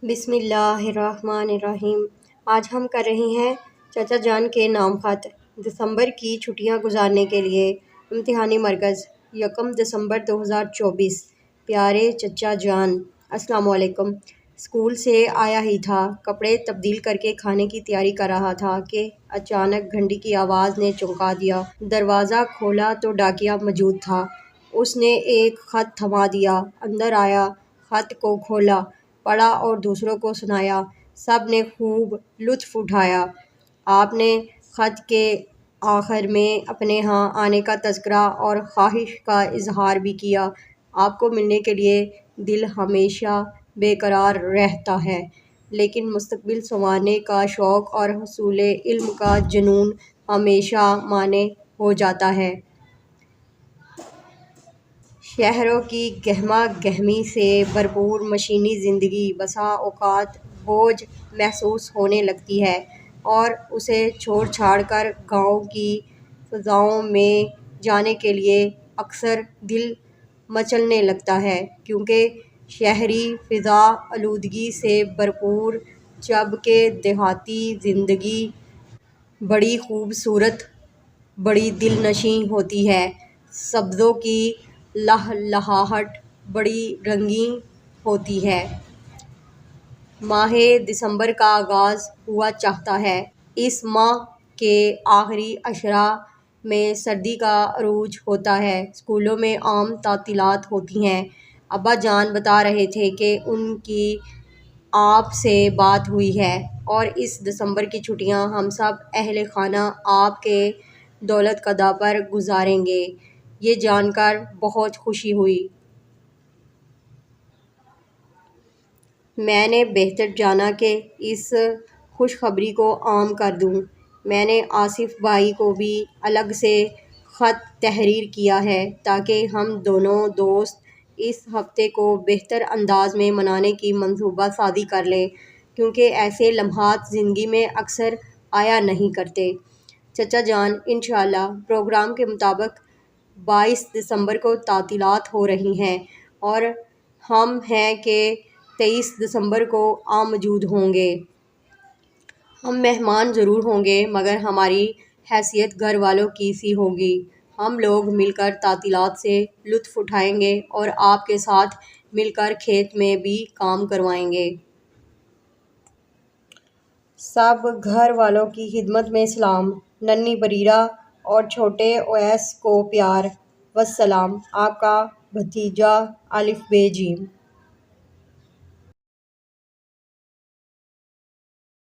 بسم اللہ الرحمن الرحیم۔ آج ہم کر رہے ہیں چچا جان کے نام خط۔ دسمبر کی چھٹیاں گزارنے کے لیے امتحانی مرکز 1 دسمبر 2024۔ پیارے چچا جان، السلام علیکم۔ اسکول سے آیا ہی تھا، کپڑے تبدیل کر کے کھانے کی تیاری کر رہا تھا کہ اچانک گھنٹی کی آواز نے چونکا دیا۔ دروازہ کھولا تو ڈاکیا موجود تھا۔ اس نے ایک خط تھما دیا، اندر آیا، خط کو کھولا، پڑھا اور دوسروں کو سنایا۔ سب نے خوب لطف اٹھایا۔ آپ نے خط کے آخر میں اپنے ہاں آنے کا تذکرہ اور خواہش کا اظہار بھی کیا۔ آپ کو ملنے کے لیے دل ہمیشہ بے قرار رہتا ہے، لیکن مستقبل سنوارنے کا شوق اور حصول علم کا جنون ہمیشہ مانع ہو جاتا ہے۔ شہروں کی گہما گہمی سے بھرپور مشینی زندگی بسا اوقات بوجھ محسوس ہونے لگتی ہے اور اسے چھوڑ چھاڑ کر گاؤں کی فضاؤں میں جانے کے لیے اکثر دل مچلنے لگتا ہے، کیونکہ شہری فضا آلودگی سے بھرپور جبکہ دیہاتی زندگی بڑی خوبصورت، بڑی دلنشیں ہوتی ہے۔ سبزوں کی لہلہاہٹ بڑی رنگین ہوتی ہے۔ ماہ دسمبر کا آغاز ہوا چاہتا ہے۔ اس ماہ کے آخری اشرا میں سردی کا عروج ہوتا ہے۔ اسکولوں میں عام تعطیلات ہوتی ہیں۔ ابا جان بتا رہے تھے کہ ان کی آپ سے بات ہوئی ہے اور اس دسمبر کی چھٹیاں ہم سب اہل خانہ آپ کے دولت کدہ پر گزاریں گے۔ یہ جان کر بہت خوشی ہوئی۔ میں نے بہتر جانا کہ اس خوشخبری کو عام کر دوں۔ میں نے آصف بھائی کو بھی الگ سے خط تحریر کیا ہے تاکہ ہم دونوں دوست اس ہفتے کو بہتر انداز میں منانے کی منصوبہ سازی کر لیں، کیونکہ ایسے لمحات زندگی میں اکثر آیا نہیں کرتے۔ چچا جان، انشاءاللہ پروگرام کے مطابق 22 دسمبر کو تعطیلات ہو رہی ہیں اور ہم ہیں کہ 23 دسمبر کو موجود ہوں گے۔ ہم مہمان ضرور ہوں گے مگر ہماری حیثیت گھر والوں کی سی ہوگی۔ ہم لوگ مل کر تعطیلات سے لطف اٹھائیں گے اور آپ کے ساتھ مل کر کھیت میں بھی کام کروائیں گے۔ سب گھر والوں کی خدمت میں سلام۔ ننھی بریرہ اور چھوٹے اویس کو پیار۔ والسلام۔ آپ کا بھتیجا ا ب ج